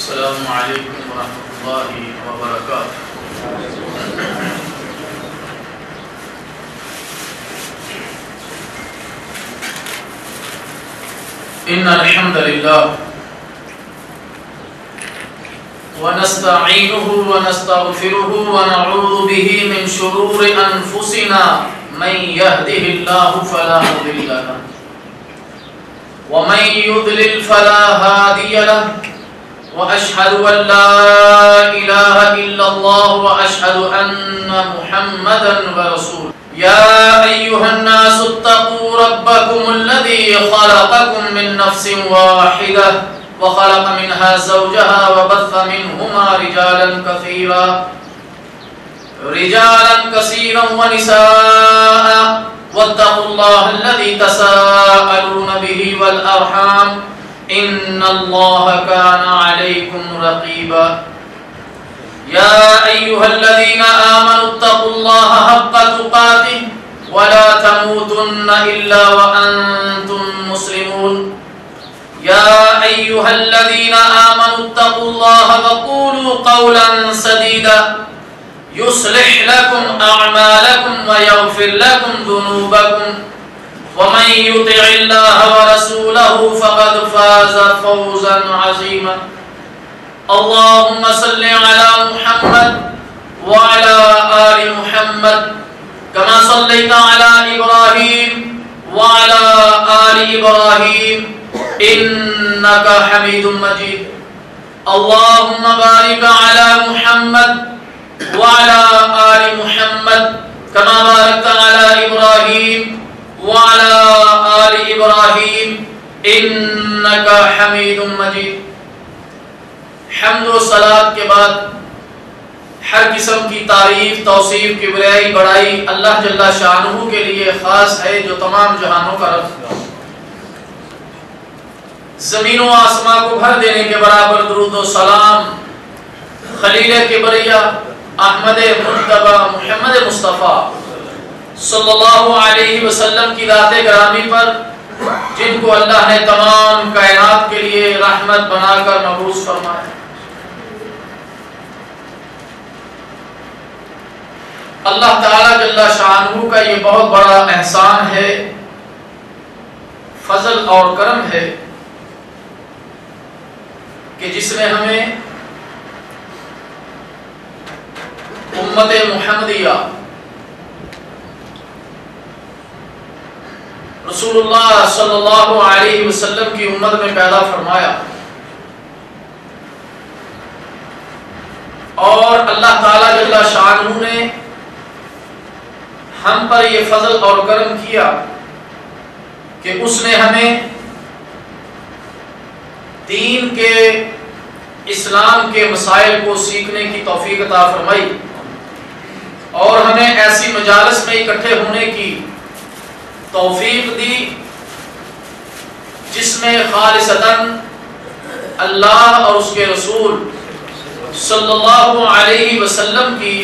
السلام علیکم ورحمۃ اللہ وبرکاتہ۔ ان الحمد للہ ونستعینہ ونستغفرہ ونعوذ بہ من شرور انفسنا من یہدہ اللہ فلا مضل لہ ومن یضلل فلا ہادی لہ وأشهد أن لا إله إلا الله وأشهد أن محمدا رسول يا أيها الناس اتقوا ربكم الذي خلقكم من نفس واحدة وخلق منها زوجها وبث منهما رجالا كثيرا ونساء واتقوا الله الذي تساءلون به والأرحام ان اللہ کان علیکم رقیبا یا ایھا الذین آمنوا اتقوا اللہ حق تقاتہ ولا تموتن الا وانتم مسلمون یا ایھا الذین آمنوا اتقوا اللہ وقولوا قولا سدیدا یصلح لکم اعمالکم ویغفر لکم ذنوبکم ومن يطع الله ورسوله فقد فاز فوزا عظيما اللهم صل على محمد وعلى آل محمد كما صليت على إبراهيم وعلى آل إبراهيم إنك حميد مجيد اللهم بارك على محمد وعلى آل محمد كما باركت على إبراهيم وعلى آل إبراهيم إنك حميد مجيد۔ حمد و صلاۃ کے بعد ہر قسم کی تعریف، توصیف، کبریائی، بڑائی اللہ جل شانہ کے لیے خاص ہے جو تمام جہانوں کا رب، زمین و آسمان کو بھر دینے کے برابر درود و سلام خلیل کبریا احمد مجتبی محمد مصطفیٰ صلی اللہ علیہ وسلم کی ذات گرامی پر، جن کو اللہ نے تمام کائنات کے لیے رحمت بنا کر مبعوث فرمایا۔ اللہ تعالی جل شانہ کا یہ بہت بڑا احسان ہے، فضل اور کرم ہے کہ جس نے ہمیں امت محمدیہ رسول اللہ صلی اللہ علیہ وسلم کی امت میں پیدا فرمایا، اور اللہ تعالی جل شانہ نے ہم پر یہ فضل اور کرم کیا کہ اس نے ہمیں دین کے، اسلام کے مسائل کو سیکھنے کی توفیق عطا فرمائی، اور ہمیں ایسی مجالس میں اکٹھے ہونے کی توفیق دی جس میں خالصتاً اللہ اور اس کے رسول صلی اللہ علیہ وسلم کی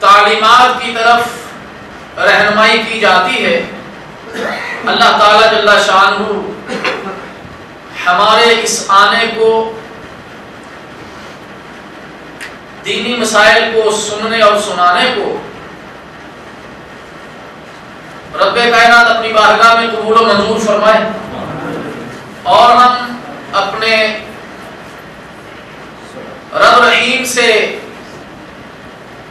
تعلیمات کی طرف رہنمائی کی جاتی ہے۔ اللہ تعالی جل شانہ ہمارے اس آنے کو، دینی مسائل کو سننے اور سنانے کو رب کائنات اپنی بارگاہ میں قبول و منظور فرمائے، اور ہم اپنے رب رحیم سے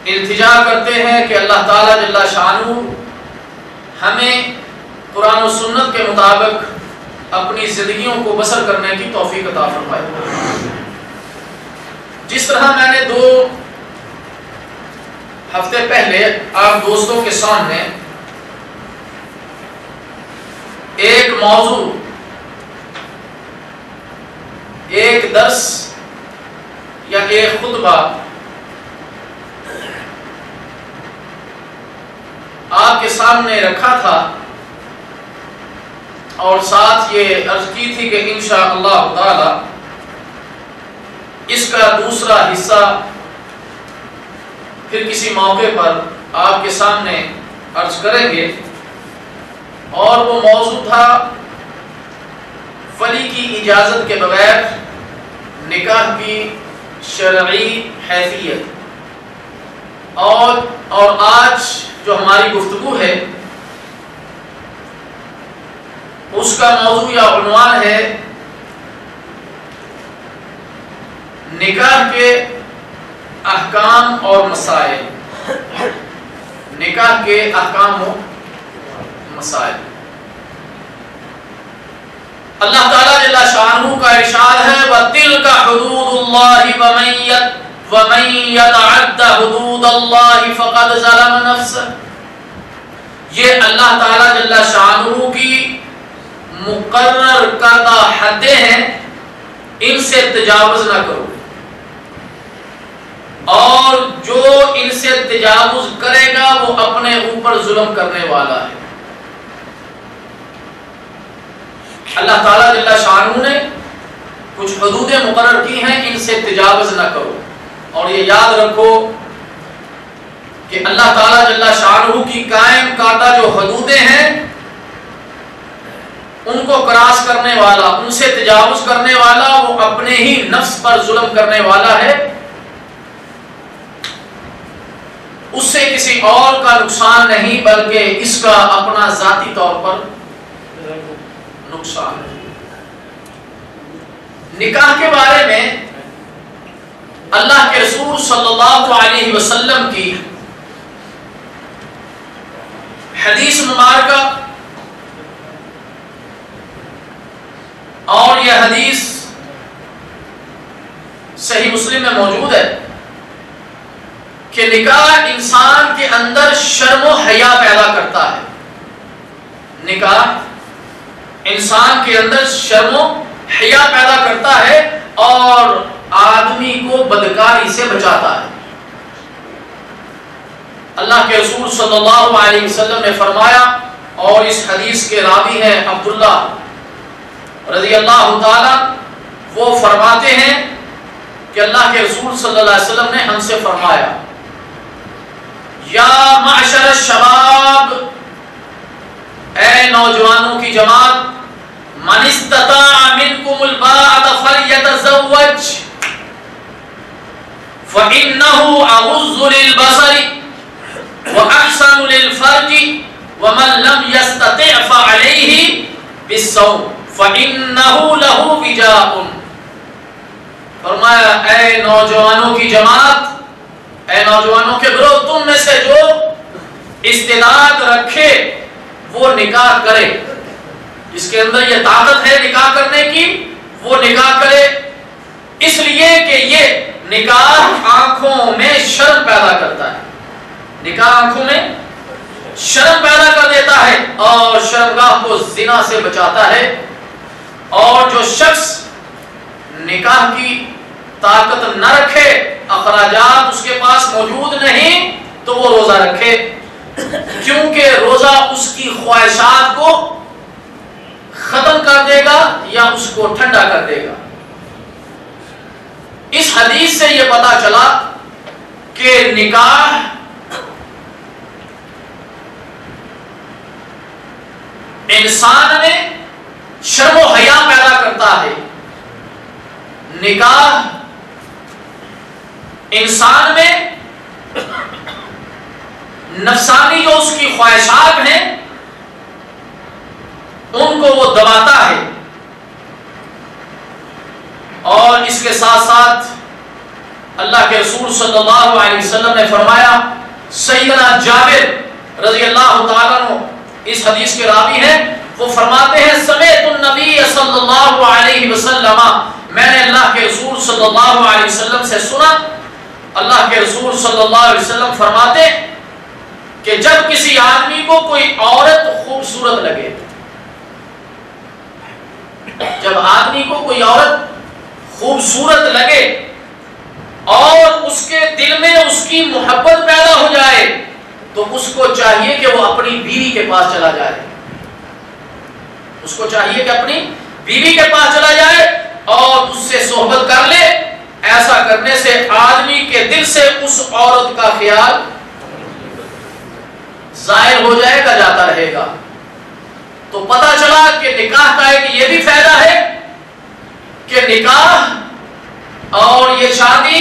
التجا کرتے ہیں کہ اللہ تعالی جل شانہ ہمیں قرآن و سنت کے مطابق اپنی زندگیوں کو بسر کرنے کی توفیق عطا فرمائے۔ جس طرح میں نے 2 ہفتے پہلے آپ دوستوں کے سامنے ایک موضوع، ایک درس یا ایک خطبہ آپ کے سامنے رکھا تھا، اور ساتھ یہ عرض کی تھی کہ انشاءاللہ تعالی اس کا دوسرا حصہ پھر کسی موقع پر آپ کے سامنے عرض کریں گے، اور وہ موضوع تھا ولی کی اجازت کے بغیر نکاح کی شرعی حیثیت اور آج جو ہماری گفتگو ہے اس کا موضوع یا عنوان ہے نکاح کے احکام اور مسائل. نکاح کے احکام و مسائل. اللہ تعالیٰ جل شانہ کا ارشاد ہے وَتِلْكَ حُدُودُ اللَّهِ وَمَن يَتَعَدَّ حُدُودَ اللَّهِ فَقَدْ ظَلَمَ نَفْسَهُ. یہ اللہ تعالیٰ جل شانہ کی مقرر کردہ حدیں ہیں، ان سے تجاوز نہ کرو، اور جو ان سے تجاوز کرے گا وہ اپنے اوپر ظلم کرنے والا ہے. اللہ تعالیٰ جل شانہ نے کچھ حدودیں مقرر کی ہیں، ان سے تجاوز نہ کرو. اور یہ یاد رکھو کہ اللہ تعالیٰ جل شانہ کی قائم کردہ جو حدودیں ہیں ان کو کراس کرنے والا، ان سے تجاوز کرنے والا وہ اپنے ہی نفس پر ظلم کرنے والا ہے. اس سے کسی اور کا نقصان نہیں بلکہ اس کا اپنا ذاتی طور پر نقصان ہے. نکاح کے بارے میں اللہ کے رسول صلی اللہ علیہ وسلم کی حدیث مبارکہ، اور یہ حدیث صحیح مسلم میں موجود ہے کہ نکاح انسان کے اندر شرم و حیا پیدا کرتا ہے. نکاح انسان کے اندر شرم و حیا پیدا کرتا ہے اور آدمی کو بدکاری سے بچاتا ہے. اللہ کے رسول صلی اللہ علیہ وسلم نے فرمایا، اور اس حدیث کے راوی ہیں عبداللہ رضی اللہ تعالی، وہ فرماتے ہیں کہ اللہ کے رسول صلی اللہ علیہ وسلم نے ہم سے فرمایا یا معشر الشباب، اے نوجوانوں کی جماعت، من استطاع منکم الباءۃ فلیتزوج فإنه أغض للبصر وأحسن للفرج ومن لم يستطع فعليه بالصوم فإنه له وجاء. فرمایا اے نوجوانوں کی جماعت، اے نوجوانوں کے گروہ، تم میں سے جو استعداد رکھے وہ نکاح کرے، جس کے اندر یہ طاقت ہے نکاح کرنے کی وہ نکاح کرے، اس لیے کہ یہ نکاح آنکھوں میں شرم پیدا کرتا ہے. نکاح آنکھوں میں شرم پیدا کر دیتا ہے اور شرمگاہ کو زنا سے بچاتا ہے. اور جو شخص نکاح کی طاقت نہ رکھے، اخراجات اس کے پاس موجود نہیں، تو وہ روزہ رکھے، کیونکہ روزہ اس کی خواہشات کو ختم کر دے گا یا اس کو ٹھنڈا کر دے گا. اس حدیث سے یہ پتا چلا کہ نکاح انسان میں شرم و حیا پیدا کرتا ہے. نکاح انسان میں نفسانی جو اس کی خواہشات ہیں ان کو وہ دباتا ہے. اور اس کے ساتھ ساتھ اللہ کے رسول صلی اللہ علیہ وسلم نے فرمایا، سیدنا جابر رضی اللہ تعالیٰ عنہ اس حدیث کے راوی ہیں، وہ فرماتے ہیں سمعت النبی صلی اللہ علیہ وسلم، میں نے اللہ کے رسول صلی اللہ علیہ وسلم سے سنا، اللہ کے رسول صلی اللہ علیہ وسلم فرماتے کہ جب کسی آدمی کو کوئی عورت خوبصورت لگے، جب آدمی کو کوئی عورت خوبصورت لگے اور اس کے دل میں اس کی محبت پیدا ہو جائے، تو اس کو چاہیے کہ وہ اپنی بیوی کے پاس چلا جائے. اس کو چاہیے کہ اپنی بیوی کے پاس چلا جائے اور اس سے صحبت کر لے. ایسا کرنے سے آدمی کے دل سے اس عورت کا خیال ظاہر ہو جائے گا، جاتا رہے گا. تو پتہ چلا کہ نکاح کا ایک یہ بھی فائدہ ہے نکاح اور یہ شادی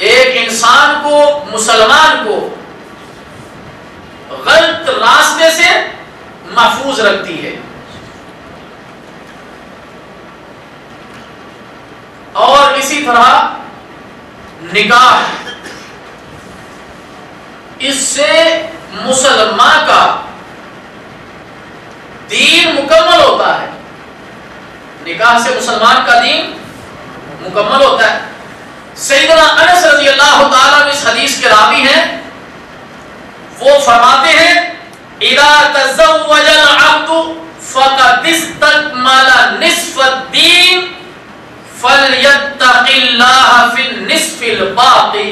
ایک انسان کو، مسلمان کو غلط راستے سے محفوظ رکھتی ہے، اور اسی طرح نکاح اس سے مسلمان کا دین مکمل ہوتا ہے، نکاح سے مسلمان کا دین مکمل ہوتا ہے۔ سیدنا انس رضی اللہ تعالیٰ عنہ اس حدیث کے راوی ہیں، وہ فرماتے ہیں اذا تزوج العبد فقد استكمل نصف الدین فلیتق اللہ فی النصف الباقی۔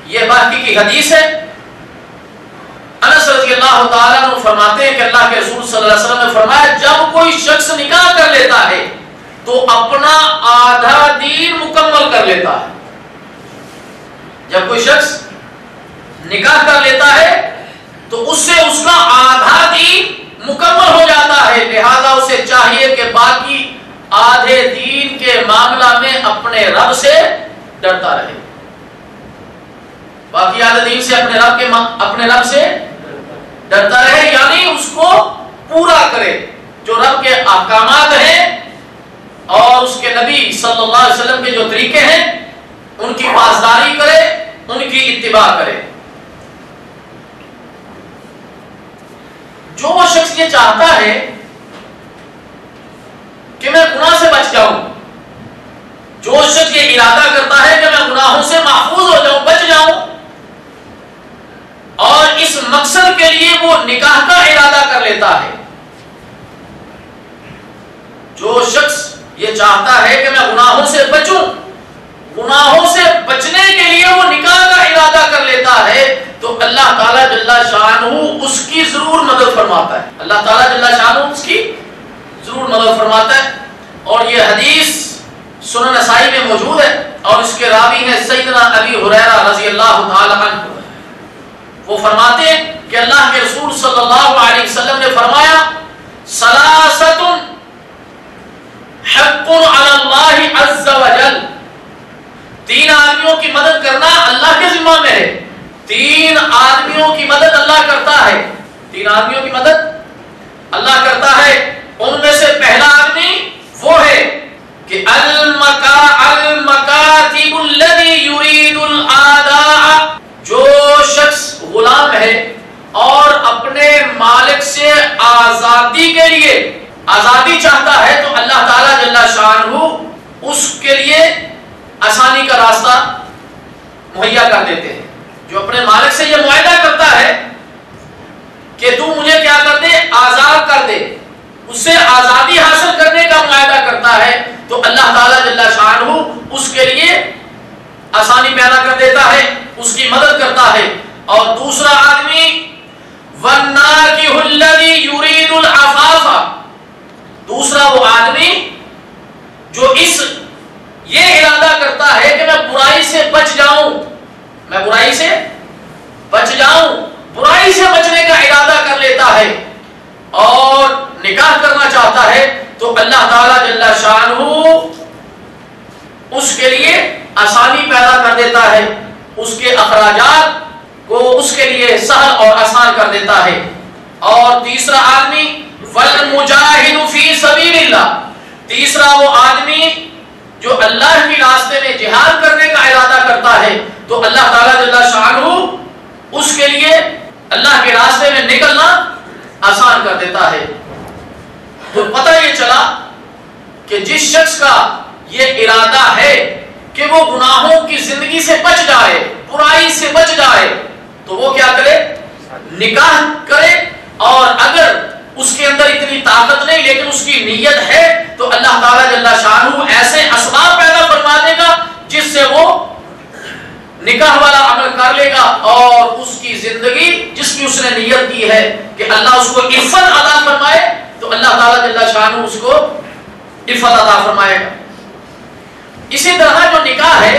یہ باقی کی حدیث ہے۔ انس رضی اللہ تعالیٰ عنہ فرماتے ہیں کہ اللہ کے رسول صلی اللہ علیہ وسلم نے فرمایا جب کوئی شخص نکاح کر لیتا ہے تو اپنا آدھا دین مکمل کر لیتا ہے۔ جب کوئی شخص نکاح کر لیتا ہے تو اس سے اس کا آدھا دین مکمل ہو جاتا ہے، لہذا اسے چاہیے کہ باقی آدھے دین کے معاملہ میں اپنے رب سے ڈرتا رہے، باقی آدھے دین سے اپنے رب سے ڈرتا رہے، یعنی اس کو پورا کرے، جو رب کے احکامات ہیں اور اس کے نبی صلی اللہ علیہ وسلم کے جو طریقے ہیں ان کی پاسداری کرے، ان کی اتباع کرے۔ جو وہ شخص یہ چاہتا ہے کہ میں گناہ سے بچ جاؤں، جو شخص یہ ارادہ کرتا ہے کہ میں گناہوں سے محفوظ ہو جاؤں، بچ جاؤں، اور اس مقصد کے لیے وہ نکاح کا ارادہ کر لیتا ہے، جو شخص یہ چاہتا ہے کہ میں گناہوں سے بچوں، گناہوں سے بچنے کے لیے وہ نکاح کا ارادہ کر لیتا ہے، تو اللہ تعالیٰ جل شانہ اس کی ضرور مدد فرماتا ہے، اللہ تعالیٰ جل شانہ اس کی ضرور مدد فرماتا ہے۔ اور یہ حدیث سنن نسائی میں موجود ہے، اور اس کے راوی ہیں سیدنا ابی ہریرہ رضی اللہ تعالی عنہ۔ وہ فرماتے ہیں کہ اللہ کے رسول صلی اللہ علیہ وسلم نے فرمایا ثلاثۃ حق علی اللہ عز وجل، تین آدمیوں کی مدد کرنا اللہ کے ذمہ میں ہے، تین آدمیوں کی مدد اللہ کرتا ہے، تین آدمیوں کی مدد اللہ کرتا ہے۔ ان میں سے پہلا آدمی وہ ہے کہ المکاتب الذی یرید الاداء، جو شخص غلام ہے اور اپنے مالک سے آزادی کے لیے آزادی چاہتا ہے، تو اللہ تعالیٰ جل شانہ اس کے لیے آسانی کا راستہ مہیا کر دیتے ہیں۔ جو اپنے مالک سے یہ معاہدہ کرتا ہے کہ تو مجھے کیا کر دے، آزاد کر دے، اس سے آزادی حاصل کرنے کا معاہدہ کرتا ہے، تو اللہ تعالیٰ جل شانہ اس کے لیے آسانی پیدا کر دیتا ہے، اس کی مدد کرتا ہے۔ اور دوسرا آدمی وَالنَّاكِحُ الَّذِي يُرِيدُ الْعَفَافَ، دوسرا وہ آدمی جو یہ ارادہ کرتا ہے کہ میں برائی سے بچ جاؤں، میں برائی سے بچ جاؤں، برائی سے بچنے کا ارادہ کر لیتا ہے اور نکاح کرنا چاہتا ہے، تو اللہ تعالیٰ جل شانہ اس کے لیے آسانی پیدا کر دیتا ہے، اس کے اخراجات کو اس کے لیے سہل اور آسان کر دیتا ہے۔ اور تیسرا آدمی وَالْمُجَاهِدُ فِي سَبِيلِ اللَّهِ، تیسرا وہ آدمی جو اللہ کی راستے میں جہاد کرنے کا ارادہ کرتا ہے، تو اللہ تعالیٰ جل شانہ اس کے لیے اللہ کے راستے میں نکلنا آسان کر دیتا ہے۔ تو پتہ یہ چلا کہ جس شخص کا یہ ارادہ ہے کہ وہ گناہوں کی زندگی سے بچ جائے، برائی سے بچ جائے، تو وہ کیا کرے، نکاح کرے، اور اگر اس کے اندر اتنی طاقت نہیں لیکن اس کی نیت ہے، تو اللہ تعالیٰ جل شانہ ایسے اسباب پیدا فرما دے گا جس سے وہ نکاح والا عمل کر لے گا، اور اس کی زندگی جس کی اس نے نیت کی ہے کہ اللہ اس کو عفت عطا فرمائے، تو اللہ تعالیٰ جل شانہ اس کو عفت عطا فرمائے گا۔ اسی طرح جو نکاح ہے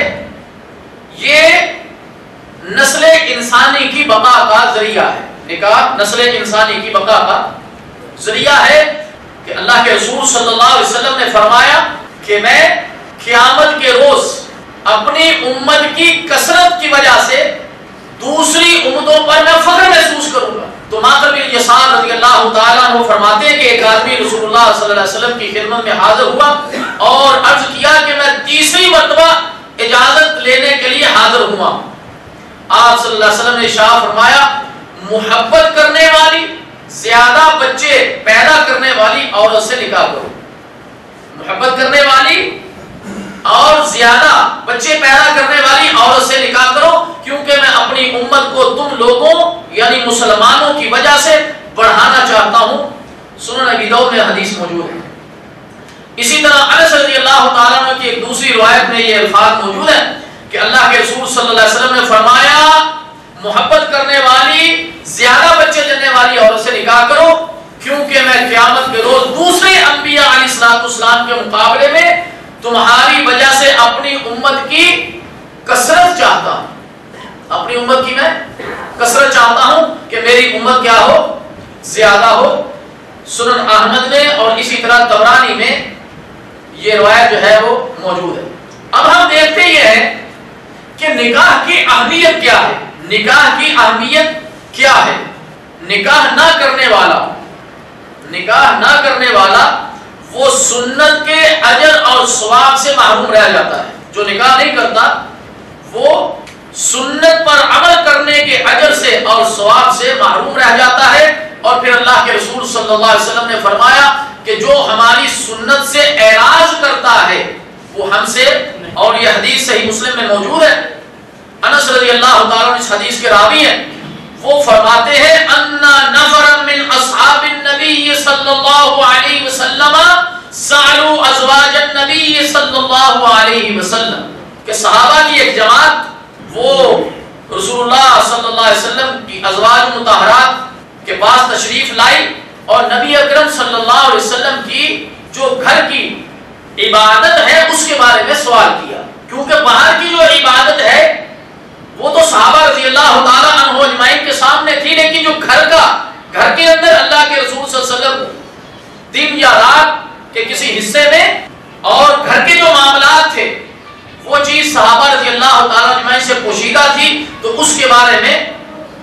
یہ نسل انسانی کی بقا کا ذریعہ ہے، نکاح نسل انسانی کی بقا کا ذریعہ ہے، کہ اللہ کے رسول صلی اللہ علیہ وسلم نے فرمایا کہ میں قیامت کے روز اپنی امت کی کثرت کی وجہ سے دوسری امتوں پر میں فخر محسوس کروں گا۔ تو ماقر بن یسار رضی اللہ تعالیٰ عنہ فرماتے ہیں کہ ایک آدمی رسول اللہ صلی اللہ علیہ وسلم کی خدمت میں حاضر ہوا اور عرض کیا کہ میں تیسری مرتبہ اجازت لینے کے لیے حاضر ہوا۔ آپ صلی اللہ علیہ وسلم نے ارشاد فرمایا محبت کرنے والی زیادہ بچے پیدا کرنے والی عورت سے نکاح کرو۔ محبت کرنے والی اور زیادہ بچے پیدا کرنے والی عورت سے نکاح کرو، کیونکہ میں اپنی امت کو تم لوگوں یعنی مسلمانوں کی وجہ سے بڑھانا چاہتا ہوں۔ سنن ابی داؤد میں حدیث موجود ہے۔ اسی طرح انس رضی اللہ تعالیٰ عنہ کی ایک دوسری روایت میں یہ الفاظ موجود ہے کہ اللہ کے رسول صلی اللہ علیہ وسلم نے فرمایا محبت کرنے والی زیادہ بچے جننے والی عورت سے نکاح کرو، کیونکہ میں قیامت کے روز دوسرے انبیاء علیہ السلام کے مقابلے میں تمہاری وجہ سے اپنی امت کی کثرت چاہتا ہوں۔ اپنی امت کی میں کثرت چاہتا ہوں کہ میری امت کیا ہو، زیادہ ہو۔ سنن احمد میں اور اسی طرح طبرانی میں یہ روایت جو ہے وہ موجود ہے۔ اب ہم دیکھتے یہ ہیں کہ نکاح کی اہمیت کیا ہے۔ نکاح کی اہمیت کیا ہے؟ نکاح نہ کرنے والا وہ سنت کے اجر اور ثواب سے محروم رہ جاتا ہے۔ جو نکاح نہیں کرتا وہ سنت پر عمل کرنے کے اجر سے اور ثواب سے محروم رہ جاتا ہے۔ اور پھر اللہ کے رسول صلی اللہ علیہ وسلم نے فرمایا کہ جو ہماری سنت سے اعراض کرتا ہے وہ ہم سے، اور یہ حدیث صحیح مسلم میں موجود ہے۔ انس رضی اللہ تعالیٰ عنہ اس حدیث کے راوی ہیں، وہ فرماتے ہیں ان نفرا من اصحاب النبی صلی اللہ علیہ وسلم سألوا ازواج النبی صلی اللہ علیہ وسلم، کہ صحابہ کی ایک جماعت وہ رسول اللہ صلی اللہ علیہ وسلم کی ازواج مطہرات کے پاس تشریف لائی اور نبی اکرم صلی اللہ علیہ وسلم کی جو گھر کی عبادت ہے اس کے بارے میں سوال کیا، کیونکہ باہر کی جو عبادت ہے وہ تو صحابہ رضی اللہ تعالیٰ عنہ اجمعین کے سامنے تھی، لیکن جو گھر کے اندر اللہ کے رسول صلی اللہ علیہ وسلم دن یا رات کے کسی حصے میں اور گھر کے جو معاملات تھے وہ چیز صحابہ رضی اللہ تعالیٰ اجمعین سے پوشیدہ تھی، تو اس کے بارے میں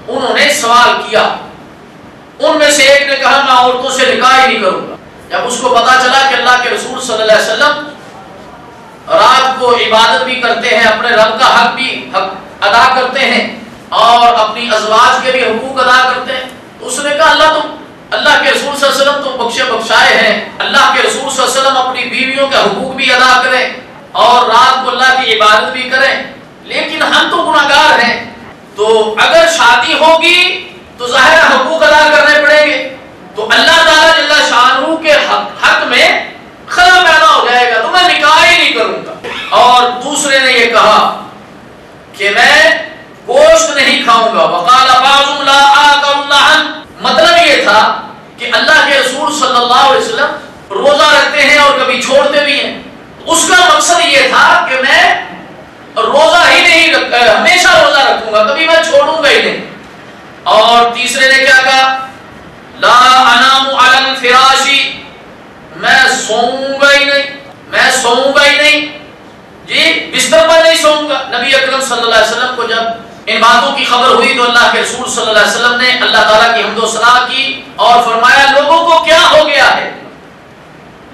انہوں نے سوال کیا۔ ان میں سے ایک نے کہا میں عورتوں سے نکاح ہی نہیں کروں گا۔ جب اس کو پتا چلا کہ اللہ کے رسول صلی اللہ علیہ وسلم رات کو عبادت بھی کرتے ہیں، اپنے رب کا حق بھی ادا کرتے ہیں اور اپنی ازواج کے بھی حقوق ادا کرتے ہیں، تو اس نے کہا اللہ کے رسول صلی اللہ علیہ وسلم تو بخشے بخشائے ہیں، اللہ کے رسول صلی اللہ علیہ وسلم اپنی بیویوں کے حقوق بھی ادا کریں اور رات کو اللہ کی عبادت بھی کریں، لیکن ہم تو گناہگار ہیں، تو اگر شادی ہوگی تو ظاہر حقوق ادا کرنے پڑیں گے، تو اللہ تعالیٰ جل شانہ کے حق میں خلا پیدا ہو جائے گا، تو میں نکاح ہی نہیں کروں گا۔ اور دوسرے نے یہ کہا کہ میں گوشت نہیں کھاؤں گا۔ وقال بعض لا آكل اللحم، مطلب یہ تھا کہ اللہ کے رسول صلی اللہ علیہ وسلم روزہ رکھتے ہیں اور کبھی چھوڑتے بھی ہیں، اس کا مقصد یہ تھا کہ میں روزہ ہی نہیں ہمیشہ روزہ رکھوں گا، کبھی میں چھوڑوں گا ہی نہیں۔ اور تیسرے نے کیا کہا لا انام علی الفراش، میں سوؤں گا ہی نہیں، جی بستر پر نہیں سوؤں گا۔ نبی اکرم صلی اللہ علیہ وسلم کو جب ان باتوں کی خبر ہوئی تو اللہ کے رسول صلی اللہ علیہ وسلم نے اللہ تعالیٰ کی حمد و ثنا کی اور فرمایا لوگوں کو کیا ہو گیا ہے،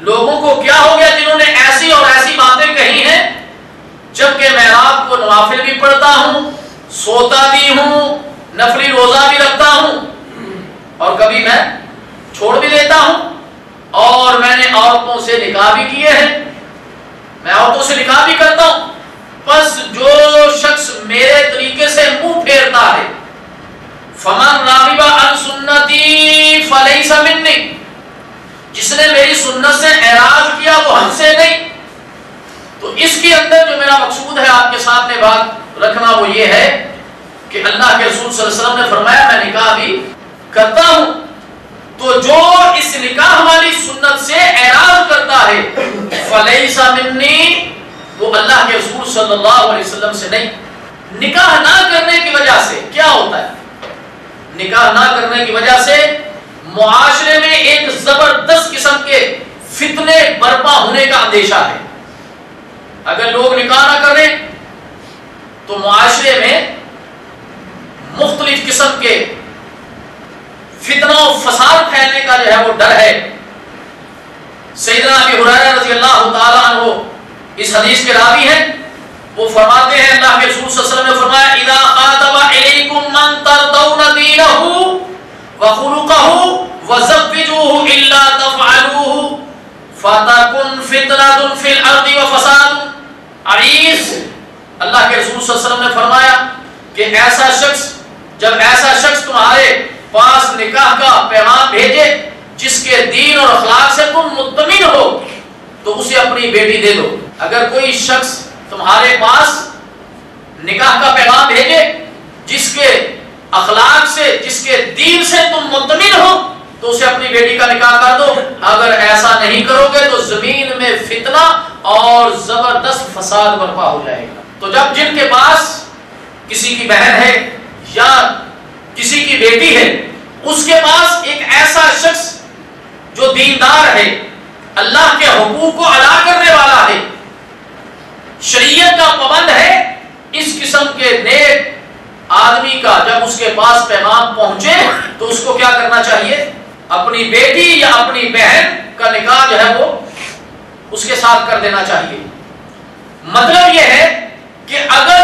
لوگوں کو کیا ہو گیا جنہوں نے ایسی اور ایسی باتیں کہی ہیں، جبکہ میں رات کو نوافل بھی پڑھتا ہوں، سوتا بھی ہوں، نفلی روزہ بھی رکھتا ہوں اور کبھی میں چھوڑ بھی دیتا ہوں، اور میں نے عورتوں سے نکاح بھی کیے ہیں، میں عورتوں سے نکاح بھی کرتا ہوں، بس جو شخص میرے طریقے سے منہ پھیرتا ہے فمن راغب عن سنتی فلیس منی، جس نے میری سنت سے اعراض کیا وہ ہم سے نہیں۔ تو اس کے اندر جو میرا مقصود ہے آپ کے سامنے بات رکھنا وہ یہ ہے کہ اللہ کے رسول صلی اللہ علیہ وسلم نے فرمایا میں نکاح بھی کرتا ہوں، تو جو اس نکاح والی سنت سے اعراض کرتا ہے فلیس منی، وہ اللہ کے رسول صلی اللہ علیہ وسلم سے نہیں۔ نکاح نہ کرنے کی وجہ سے کیا ہوتا ہے؟ نکاح نہ کرنے کی وجہ سے معاشرے میں ایک زبردست قسم کے ہونے کا اندیشہ ہے. اگر لوگ نکاح نہ کریں تو معاشرے میں مختلف قسم کے فتنہ و فساد پھیلنے کا جو ہے وہ ڈر ہے. سیدنا ابی ہریرہ رضی اللہ تعالیٰ عنہ اس حدیث کے راوی ہیں. وہ فرماتے ہیں اللہ کے رسول صلی اللہ علیہ وسلم نے فرمایا اذا خاطب الیکم من ترضون دینہ وخلقہ وزوجوہ الا تفعلوہ فتکن فتنۃ فی الارض وفساد عریض. اللہ کے رسول صلی اللہ علیہ وسلم نے فرمایا کہ جب ایسا شخص تمہارے پاس نکاح کا پیغام بھیجے جس کے دین اور اخلاق سے تم مطمئن ہو تو اسے اپنی بیٹی دے دو. اگر کوئی شخص تمہارے پاس نکاح کا پیغام بھیجے جس کے اخلاق سے جس کے دین سے تم مطمئن ہو تو اسے اپنی بیٹی کا نکاح کر دو. اگر ایسا نہیں کرو گے تو زمین میں فتنہ اور زبردست فساد برپا ہو جائے گا. تو جب جن کے پاس کسی کی بہن ہے یا کسی کی بیٹی ہے اس کے پاس ایک ایسا شخص جو دیندار ہے, اللہ کے حقوق کو ادا کرنے والا ہے, شریعت کا پابند ہے, اس قسم کے نیک آدمی کا جب اس کے پاس پیغام پہنچے تو اس کو کیا کرنا چاہیے؟ اپنی بیٹی یا اپنی بہن کا نکاح جو ہے وہ اس کے ساتھ کر دینا چاہیے. مطلب یہ ہے کہ اگر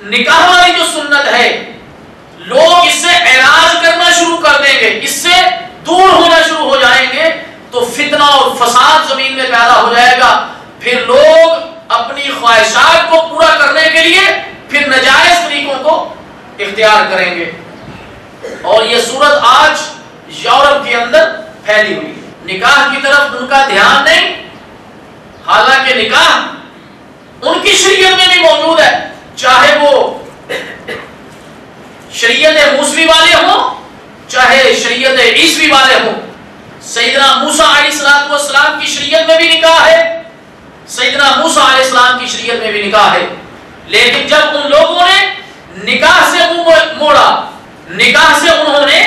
نکاح والی جو سنت ہے لوگ اس سے اعراض کرنا شروع کر دیں گے, اس سے دور ہونا شروع ہو جائیں گے تو فتنہ اور فساد زمین میں پیدا ہو جائے گا. پھر لوگ اپنی خواہشات کو پورا کرنے کے لیے پھر ناجائز طریقوں کو اختیار کریں گے. اور یہ صورت آج یورپ کے اندر پھیلی ہوئی ہے. نکاح کی طرف ان کا دھیان نہیں, حالانکہ نکاح ان کی شریعت میں بھی موجود ہے, چاہے وہ شریعت موسوی والے ہوں چاہے شریعت عیسوی والے ہوں. سیدنا موسیٰ علیہ السلام کی شریعت میں بھی نکاح ہے, سیدنا موسیٰ علیہ السلام کی شریعت میں بھی نکاح ہے. لیکن جب ان لوگوں نے نکاح سے منہ موڑا, نکاح سے انہوں نے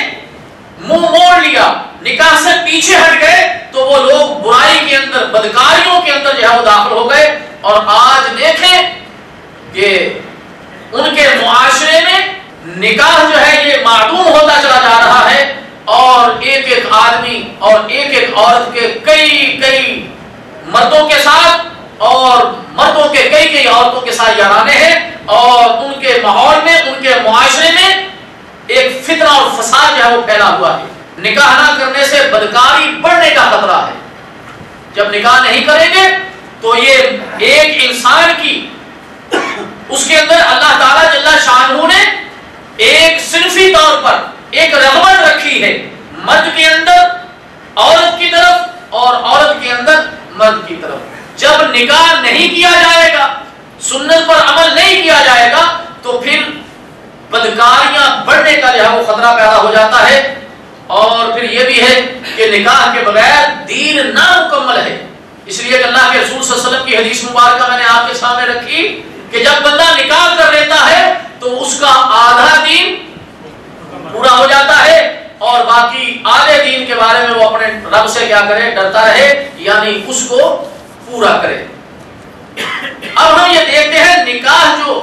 منہ موڑ لیا, نکاح سے پیچھے ہٹ گئے تو وہ لوگ برائی کے اندر بدکاریوں کے اندر جو ہے وہ داخل ہو گئے. اور آج دیکھیں کہ ان کے معاشرے میں نکاح جو ہے یہ معدوم ہوتا چلا جا رہا ہے اور ایک ایک آدمی اور ایک ایک عورت کے کئی مردوں کے ساتھ اور مردوں کے کئی عورتوں کے ساتھ یارانے ہیں اور ان کے ماحول میں ان کے معاشرے میں ایک فتنہ اور فساد جو ہے وہ پھیلا ہوا ہے. نکاح نہ کرنے سے بدکاری بڑھنے کا خطرہ ہے. جب نکاح نہیں کریں گے تو یہ ایک انسان کی اس کے اندر اللہ تعالیٰ جل شانہ نے ایک صنفی طور پر ایک رغبت رکھی ہے, مرد کے اندر عورت کی طرف اور عورت کے اندر مرد کی طرف. جب نکاح نہیں کیا جائے گا, سنت پر عمل نہیں کیا جائے گا تو پھر بدکاریاں بڑھنے کا جو ہے وہ خطرہ پیدا ہو جاتا ہے. اور پھر یہ بھی ہے کہ نکاح کے بغیر دین نامکمل ہے. اس لیے کہ اللہ کے رسول صلی اللہ علیہ وسلم کی حدیث مبارکہ میں نے آپ کے سامنے رکھی کہ جب بندہ نکاح کر لیتا ہے تو اس کا آدھا دین پورا ہو جاتا ہے اور باقی آدھے دین کے بارے میں وہ اپنے رب سے کیا کرے, ڈرتا رہے, یعنی اس کو پورا کرے. اب ہم یہ دیکھتے ہیں نکاح جو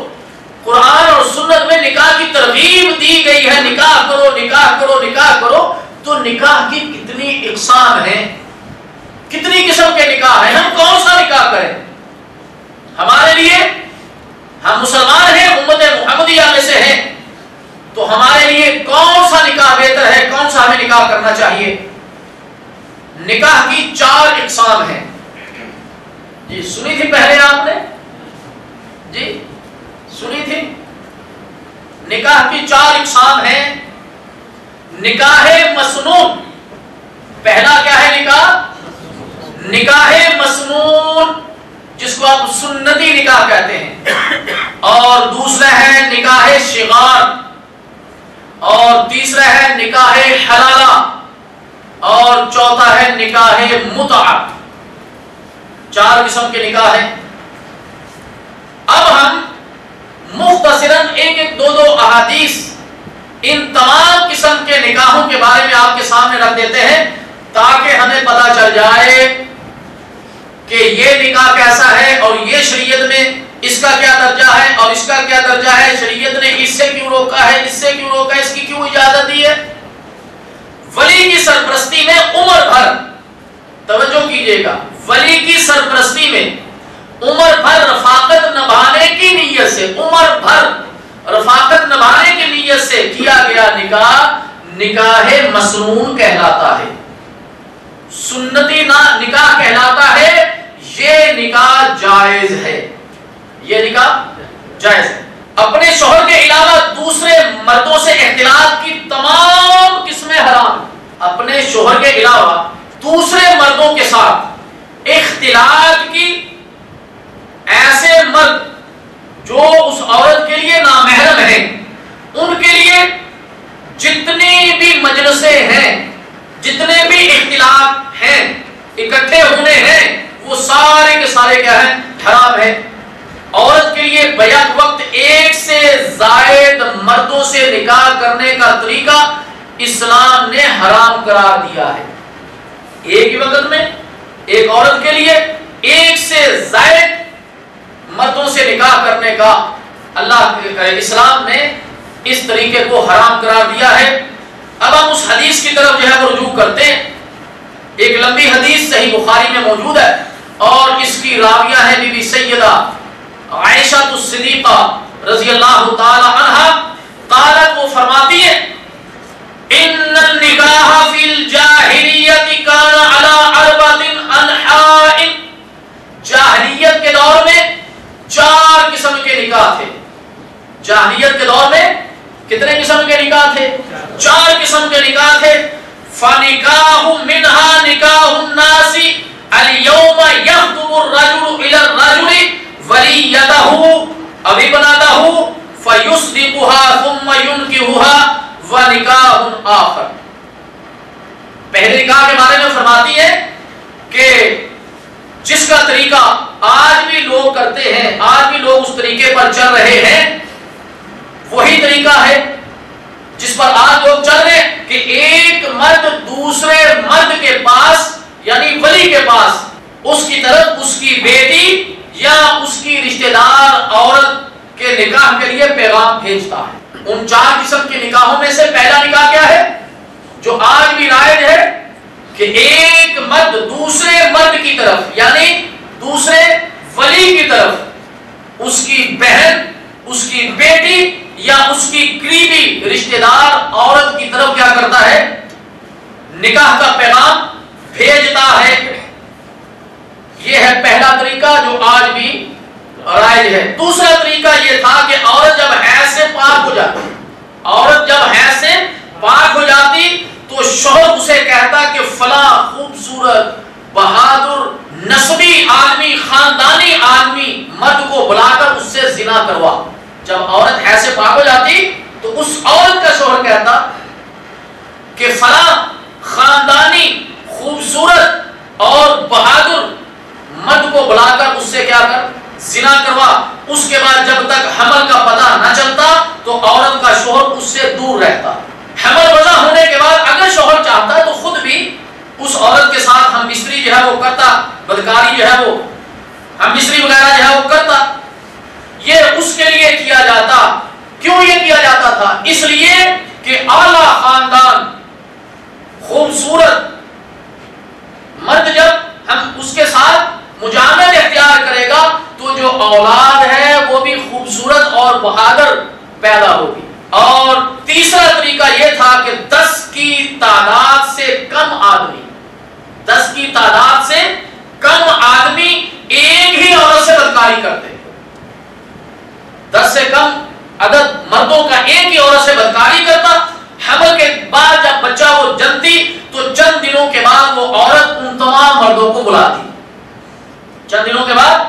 قرآن اور سنت میں نکاح کی ترغیب دی گئی ہے, نکاح کرو نکاح کرو نکاح کرو, تو نکاح کی کتنی اقسام ہیں, کتنی قسم کے نکاح ہیں, ہم کون سا نکاح کریں؟ ہمارے لیے, ہم مسلمان ہیں, امت محمدیہ میں سے ہیں, تو ہمارے لیے کون سا نکاح بہتر ہے, کون سا ہمیں نکاح کرنا چاہیے؟ نکاح کی 4 اقسام ہیں. جی سنی تھی پہلے آپ نے, جی سنی تھی. نکاح کی 4 اقسام ہیں. نکاح مسنون, پہلا کیا ہے نکاح؟ نکاح مسنون جس کو آپ سنتی نکاح کہتے ہیں, اور دوسرا ہے نکاح شغار, اور تیسرا ہے نکاح حلالہ, اور چوتھا ہے نکاح متعہ. 4 قسم کے نکاح ہیں. اب ہم مختصراً ایک 2 احادیث ان تمام قسم کے نکاحوں کے بارے میں آپ کے سامنے رکھ دیتے ہیں تاکہ ہمیں پتہ چل جائے کہ یہ نکاح کیسا ہے اور یہ شریعت میں اس کا کیا درجہ ہے اور اس کا کیا درجہ ہے، شریعت نے اس سے کیوں روکا ہے، اس سے کیوں روکا ہے، اس کی کیوں اجازت دی ہے۔ ولی کی سرپرستی میں عمر بھر، توجہ کیجئے گا، ولی کی سرپرستی میں عمر بھر رفاقت نبھانے کی نیت سے، عمر بھر رفاقت نبھانے کی نیت سے کیا گیا نکاح نکاح مسنون کہلاتا ہے، سنتی نکاح کہلاتا ہے۔ یہ نکاح جائز ہے، یہ نکاح جائز ہے۔ اپنے شوہر کے علاوہ دوسرے مردوں سے اختلاط کی تمام قسمیں حرام ہیں۔ اپنے شوہر کے علاوہ دوسرے مردوں کے ساتھ اختلاط کی، ایسے مرد جو اس عورت کے لیے نامحرم ہیں، ان کے لیے جتنی بھی مجلسیں ہیں، جتنے بھی اختلاط ہیں، اکٹھے ہونے ہیں، وہ سارے کے سارے کیا ہیں، حرام ہے۔ عورت کے لیے بیک وقت ایک سے زائد مردوں سے نکاح کرنے کا طریقہ اسلام نے حرام قرار دیا ہے۔ ایک ہی وقت میں ایک عورت کے لیے ایک سے زائد مردوں سے نکاح کرنے کا اسلام نے اس طریقے کو حرام قرار دیا ہے۔ اب ہم اس حدیث کی طرف جو ہے وہ رجوع کرتے ہیں۔ ایک لمبی حدیث صحیح بخاری میں موجود ہے اور اس کی راویہ ہے بی بی سیدہ عائشہ الصدیقہ رضی اللہ تعالی عنہا، قالت، وہ فرماتی ہے، ان النکاح فی الجاہلیت کان علی اربع انحاء، جاہلیت کے دور میں 4 قسم کے نکاح تھے۔ جاہلیت کے دور میں کتنے قسم کے نکاح تھے؟ 4 قسم کے نکاح تھے۔ فنکاح منہا نکاح الناس اليوم یخطب الرجل الى الرجل ولیتہ او ابنتہ فیصدقها ثم ينکحها ونکاح آخر۔ پہلے نکاح کے بارے میں فرماتی ہے کہ جس کا طریقہ آج بھی لوگ کرتے ہیں، آج بھی لوگ اس طریقے پر چل رہے ہیں، وہی طریقہ ہے جس پر آج لوگ چل رہے ہیں کہ ایک مرد دوسرے مرد کے پاس، یعنی ولی کے پاس، اس کی طرف اس کی بیٹی یا اس کی رشتہ دار عورت کے نکاح کے لیے پیغام بھیجتا ہے۔ ان 4 قسم کے نکاحوں میں سے پہلا نکاح کیا ہے جو آج بھی رائج ہے، کہ ایک مرد دوسرے مرد کی طرف، یعنی دوسرے ولی کی طرف اس کی بہن، اس کی بیٹی یا اس کی قریبی رشتہ دار عورت کی طرف کیا کرتا ہے، نکاح کا پیغام بھیجتا ہے۔ یہ ہے پہلا طریقہ جو آج بھی رائج ہے۔ دوسرا طریقہ یہ تھا کہ عورت جب حیض سے پاک ہو جاتی، عورت جب حیض سے پاک ہو جاتی تو شوہر اسے کہتا کہ فلاں خوبصورت، بہادر، نسبی آدمی، خاندانی آدمی مرد کو بلا کر اس سے زنا کروا۔ جب عورت حیض سے پاک ہو جاتی تو اس عورت کا شوہر کہتا کہ فلاں خاندانی، خوبصورت اور بہادر مرد کو بلا کر اس سے کیا کر، زنا کروا۔ اس کے بعد جب تک حمل کا پتہ نہ چلتا تو عورت کا شوہر اس سے دور رہتا۔ حمل وضع ہونے کے بعد اگر شوہر چاہتا تو خود بھی اس عورت کے ساتھ ہم مستری جو ہے وہ کرتا، بدکاری جو ہے وہ ہم مستری وغیرہ جو ہے وہ کرتا۔ یہ اس کے لیے کیا جاتا۔ کیوں یہ کیا جاتا تھا؟ اس لیے کہ اعلیٰ خاندان، خوبصورت مرد جب ہم اس کے ساتھ مجاملت اختیار کرے گا تو جو اولاد ہے وہ بھی خوبصورت اور بہادر پیدا ہوگی۔ اور تیسرا طریقہ یہ تھا کہ 10 کی تعداد سے کم آدمی، 10 کی تعداد سے کم آدمی ایک ہی عورت سے بدکاری کرتے، 10 سے کم عدد مردوں کا ایک ہی عورت سے بدکاری کرتا۔ حمل کے بعد جب بچہ وہ جنتی تو چند دنوں کے بعد وہ عورت ان تمام مردوں کو بلاتی، چند دنوں کے بعد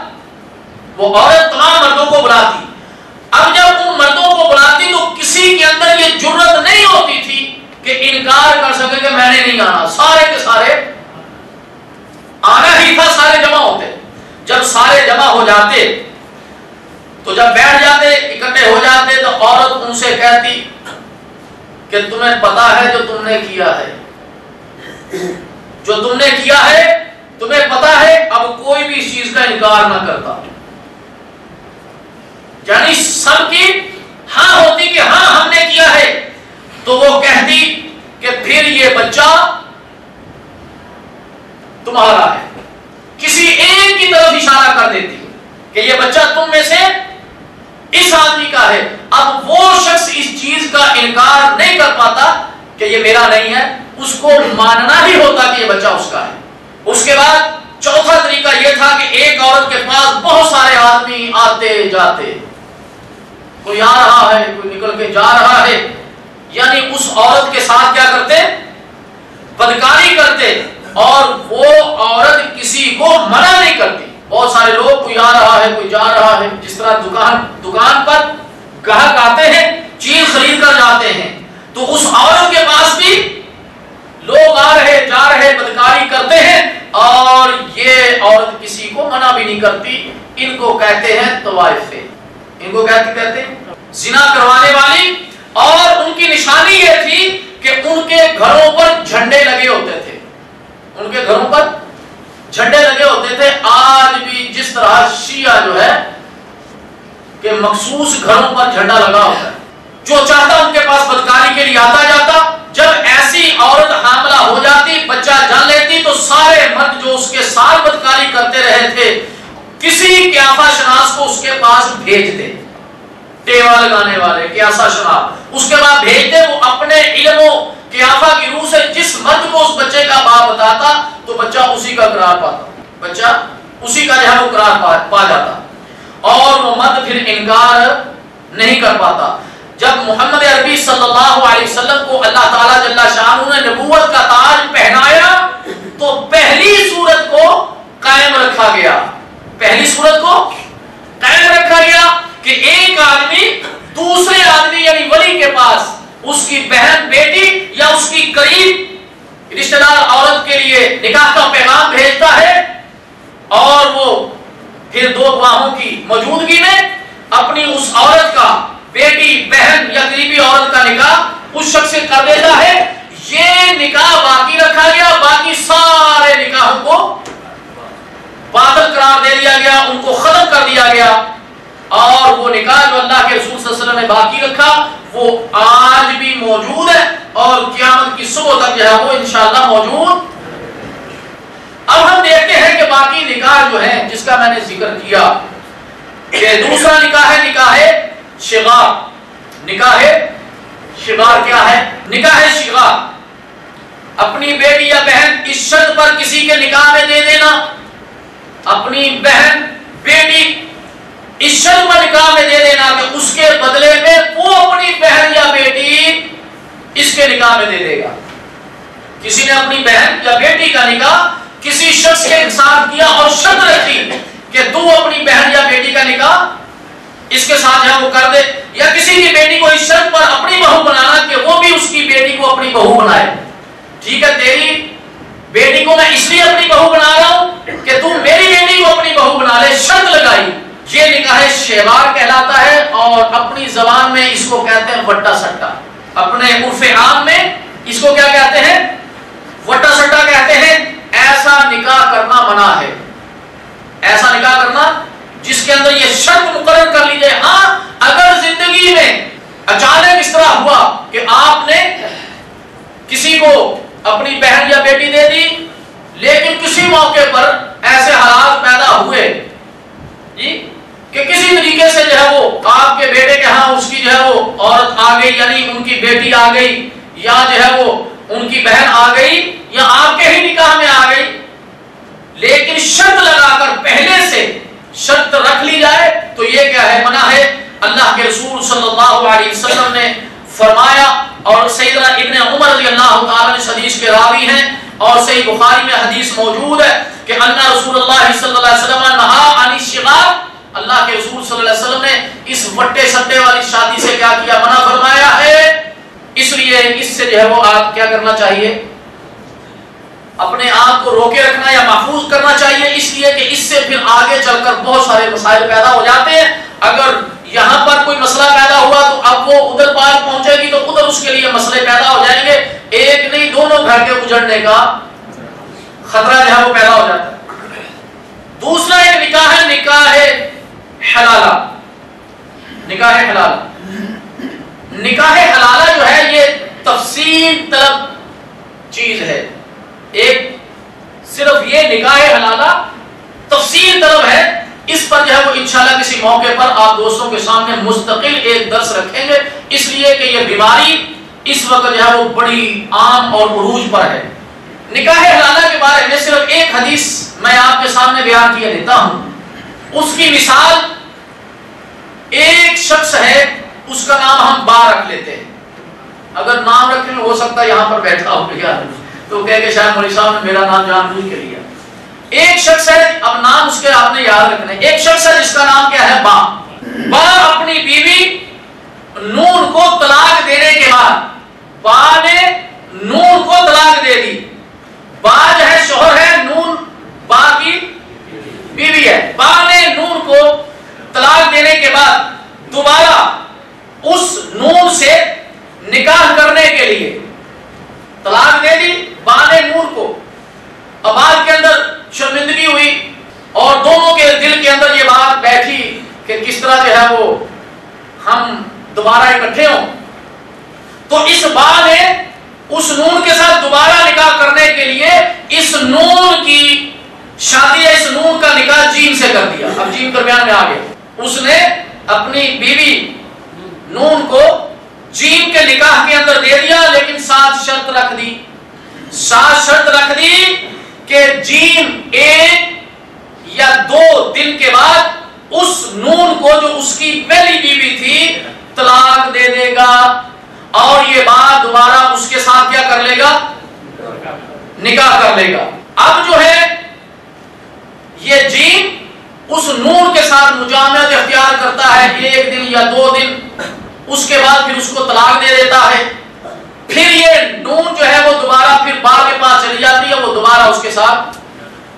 وہ عورت تمام مردوں کو بلاتی۔ اب جب ان مردوں کو بلاتی تو کسی کے اندر یہ جرت نہیں ہوتی تھی کہ انکار کر سکے کہ میں نے نہیں آنا، سارے کے سارے آنا ہی تھا، سارے جمع ہوتے۔ جب سارے جمع ہو جاتے تو جب بیٹھ جاتے، اکٹھے ہو جاتے تو عورت ان سے کہتی کہ تمہیں پتا ہے جو تم نے کیا ہے، جو تم نے کیا ہے تمہیں پتا ہے، اب اور کوئی بھی اس چیز کا انکار نہ کرتا، یعنی سب کی ہاں ہوتی کہ ہاں ہم نے کیا ہے، تو وہ کہتی کہ پھر یہ بچہ تمہارا ہے، کسی ایک کی طرف اشارہ کر دیتی کہ یہ بچہ تم میں سے اس آدمی کا ہے۔ اب وہ شخص اس چیز کا انکار نہیں کر پاتا کہ یہ میرا نہیں ہے، اس کو ماننا ہی ہوتا کہ یہ بچہ اس کا ہے۔ اس کے بعد چوتھا طریقہ یہ تھا کہ ایک عورت کے پاس بہت سارے آدمی آتے جاتے، کوئی آ رہا ہے کوئی نکل کے جا رہا ہے، یعنی اس عورت کے ساتھ کیا کرتے؟ بدکاری کرتے، اور وہ عورت کسی کو منع نہیں کرتی۔ بہت سارے لوگ کوئی آ رہا ہے کوئی جا رہا ہے، جس طرح دکان پر گاہک آتے ہیں چیز خرید کر جاتے ہیں، تو اس عورت کے پاس بھی لوگ آ رہے جا رہے بدکاری کرتے ہیں، اور یہ عورت کسی کو منع بھی نہیں کرتی۔ ان کو کہتے ہیں طوائفیں، ان کو کہتے ہیں زنا کروانے والی۔ اور ان کی نشانی یہ تھی کہ ان کے گھروں پر جھنڈے لگے ہوتے تھے، ان کے گھروں پر جھنڈے لگے ہوتے تھے۔ آج بھی جس طرح شیعہ جو ہے کہ مخصوص گھروں پر جھنڈا لگا ہوتا ہے، جو چاہتا ان کے پاس بدکاری کے لیے آتا جاتا۔ جب ایسی عورت حاملہ ہو جاتی، بچہ جن لیتی، تو سارے مرد جو اس کے ساتھ بدکاری کرتے رہے تھے کسی قیافہ شناس کو اس کے پاس بھیجتے، ٹیوا لگانے والے قیافہ شناس، اس کے بعد بھیجتے۔ وہ اپنے علم و قیافہ کی روح سے جس مرد کو اس بچے کا باپ بتاتا تو بچہ اسی کا قرار پاتا، بچہ اسی کا جو ہے وہ قرار پا جاتا، اور وہ مرد پھر انکار نہیں کر پاتا۔ جب محمد عربی صلی اللہ علیہ وسلم کو اللہ تعالیٰ جل شانہ نے نبوت کا تاج پہنایا تو پہلی صورت کو قائم رکھا گیا، پہلی صورت کو قائم رکھا گیا کہ ایک آدمی دوسرے آدمی یعنی ولی کے پاس اس کی بہن بیٹی یا اس کی قریب رشتہ دار عورت کے لیے نکاح کا پیغام بھیجتا ہے، اور وہ پھر دو گواہوں کی موجودگی میں اپنی اس عورت کا بیٹی بہن یا قریبی عورت کا نکاح اس شخص سے کر دیتا ہے۔ یہ نکاح باقی رکھا گیا، باقی سارے نکاحوں کو باطل قرار دے دیا گیا، ان کو ختم کر دیا گیا، اور وہ نکاح جو اللہ کے رسول صلی اللہ علیہ وسلم نے باقی رکھا وہ آج بھی موجود ہے، اور قیامت کی صبح تک جو ہے وہ انشاءاللہ موجود۔ اب ہم دیکھتے ہیں کہ باقی نکاح جو ہے جس کا میں نے ذکر کیا کہ دوسرا نکاح ہے نکاح شغار۔ نکاح شغار کیا ہے؟ نکاح شغار اپنی بیٹی یا بہن اس شرط پر کسی کے نکاح میں دے دینا، اپنی بہن بیٹی اس شرط پر نکاح میں دے دینا کہ اس کے بدلے میں وہ اپنی بہن یا بیٹی اس کے نکاح میں دے دے گا۔ کسی نے اپنی بہن یا بیٹی کا نکاح کسی شخص کے ساتھ کیا اور شرط رکھی کہ تو اپنی بہن یا بیٹی کا نکاح اس کے ساتھ وہ کر دے، یا کسی کی بیٹی کو اس شرط پر اپنی بہو بنانا کہ وہ بھی اس کی بیٹی کو اپنی بہو بنائے۔ ٹھیک ہے، تیری بیٹی کو میں اس لیے اپنی بہو بنا رہا ہوں کہ تم میری بیٹی کو اپنی بہو بنا لے، شرط لگائی۔ یہ نکاح شغار کہلاتا ہے، اور اپنی زبان میں اس کو کہتے ہیں وٹا سٹا، اپنے عرف عام میں اس کو کیا کہتے ہیں؟ وٹا سٹا کہتے ہیں۔ ایسا نکاح کرنا منع ہے، ایسا نکاح کرنا جس کے اندر یہ شرط مقرر کر لی جائے، ہاں اگر زندگی میں اچانک اس طرح ہوا کہ آپ نے کسی کو اپنی بہن یا بیٹی دے دی، لیکن کسی موقع پر ایسے حالات پیدا ہوئے کہ کسی طریقے سے جو ہے وہ آپ کے بیٹے کے ہاں اس کی جو ہے وہ عورت آ گئی، یعنی ان کی بیٹی آ گئی، یا جو ہے وہ ان کی بہن آ گئی، یا آپ کے ہی نکاح میں آ گئی، لیکن شرط لگا کر پہلے سے شرط رکھ لی جائے تو یہ کیا ہے؟ منع ہے۔ اللہ کے رسول صلی اللہ علیہ وسلم نے فرمایا، اور سیدنا ابن عمر رضی اللہ تعالیٰ اس حدیث کے راوی ہیں، اور صحیح بخاری میں حدیث موجود ہے کہ ان رسول اللہ صلی اللہ علیہ وسلم نہا عن الشغار، اللہ کے رسول صلی اللہ علیہ وسلم نے اس وٹے سٹے والی شادی سے کیا کیا؟ منع فرمایا ہے۔ اس لیے اس سے جو ہے وہ آپ کیا کرنا چاہیے؟ اپنے آپ کو روکے رکھنا یا محفوظ کرنا چاہیے، اس لیے کہ اس سے پھر آگے چل کر بہت سارے مسائل پیدا ہو جاتے ہیں۔ اگر یہاں پر کوئی مسئلہ پیدا ہوا تو اب وہ ادھر بات پہنچے گی تو ادھر اس کے لیے مسئلے پیدا ہو جائیں گے، ایک نہیں دونوں گھر کے اجڑنے کا خطرہ جو ہے وہ پیدا ہو جاتا ہے۔ حلالہ، نکاح حلالہ، نکاح حلالہ جو ہے یہ تفصیل طلب چیز ہے. ایک صرف یہ نکاح حلالہ تفصیل طلب ہے. اس پر جو ہے وہ انشاءاللہ کسی موقع پر آپ دوستوں کے سامنے مستقل ایک درس رکھیں گے، اس لیے کہ یہ بیماری اس وقت جو ہے وہ بڑی عام اور عروج پر ہے. نکاح حلالہ کے بارے میں صرف ایک حدیث میں آپ کے سامنے بیان کیے دیتا ہوں. اس کی مثال ایک شخص ہے، اس کا نام ہم با رکھ لیتے ہیں. اگر نام رکھیں ہو سکتا ہے یہاں پر بیٹھا ہو تو کہے کہ شاید مولوی صاحب نے میرا نام جان بوجھ کے لیا. ایک شخص ہے، اب نام اس کے آپ نے یاد رکھنا ہے. ایک شخص ہے جس کا نام کیا ہے؟ با. با اپنی بیوی نون کو طلاق دینے کے بعد، با نے نون کو طلاق دے دی. با جو ہے شوہر ہے، نون با کی بیوی ہے. با نے نون کو طلاق دینے کے بعد دوبارہ اس نون سے نکاح کرنے کے لیے طلاق دے دی با نے نون کو. اب بعد کے اندر شرمندگی ہوئی اور دونوں کے دل کے اندر یہ بات بیٹھی کہ کس طرح جو ہے وہ ہم دوبارہ اکٹھے ہوں. تو اس با نے اس نون کے ساتھ دوبارہ نکاح کرنے کے لیے اس نون کی شادی یا اس نون کا نکاح جیم سے کر دیا. اب جیم درمیان میں آ گیا. اس نے اپنی بیوی نون کو جیم کے نکاح کے اندر دے دیا، لیکن ساتھ شرط رکھ دی. ساتھ شرط رکھ دی کہ جیم 1 یا 2 دن کے بعد اس نون کو جو اس کی پہلی بیوی تھی طلاق دے دے گا اور یہ بات دوبارہ اس کے ساتھ کیا کر لے گا؟ نکاح کر لے گا. اب جو ہے یہ جیم اس نون کے ساتھ مجامعت اختیار کرتا ہے 1 دن یا 2 دن، اس کے بعد پھر اس کو طلاق دے دیتا ہے. پھر یہ نون جو ہے وہ دوبارہ پھر با کے پاس چلی جاتی ہے، وہ دوبارہ اس کے ساتھ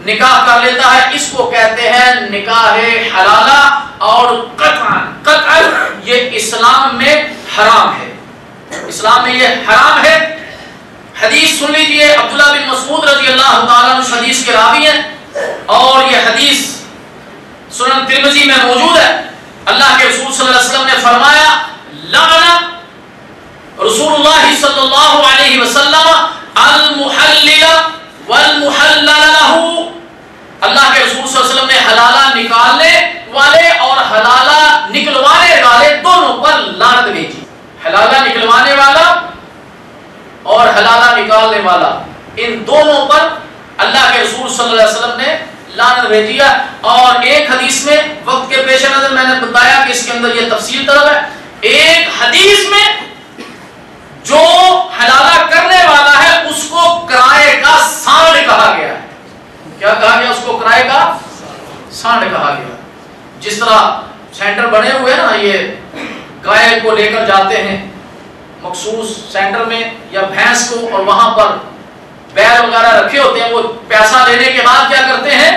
نکاح کر لیتا ہے. اس کو کہتے ہیں نکاح حلالہ. اور قطعاً یہ اسلام میں حرام ہے. اسلام میں یہ حرام ہے. حدیث سن لیجئے، عبداللہ بن مسعود رضی اللہ تعالیٰ عنہ اس حدیث کے راوی ہیں اور یہ حدیث سنن ترمذی میں موجود ہے. اللہ کے رسول صلی اللہ علیہ وسلم نے فرمایا لعن رسول اللہ صلی اللہ علیہ وسلم المحلل والمحلل له. اللہ کے رسول صلی اللہ علیہ وسلم نے حلالہ نکالنے والے اور حلالہ نکلوانے والے دونوں پر لعنت بھیجی. حلالہ نکلوانے والا اور حلالہ نکالنے والا، ان دونوں پر اللہ کے رسول صلی اللہ علیہ وسلم نے لعنت بھیجی ہے. اور ایک حدیث میں وقت کے پیش نظر میں نے بتایا کہ اس کے اندر یہ تفصیل طلب ہے. ایک حدیث میں جو حلالہ کرنے والا ہے اس کو کرائے کا سانڈ کہا گیا ہے. کیا کہا گیا؟ اس کو کرائے کا سانڈ کہا گیا. جس طرح سینٹر بنے ہوئے نا، یہ گائے کو لے کر جاتے ہیں مخصوص سینٹر میں یا بھینس کو، اور وہاں پر بیل وغیرہ رکھے ہوتے ہیں، وہ پیسہ لینے کے بعد کیا کرتے ہیں،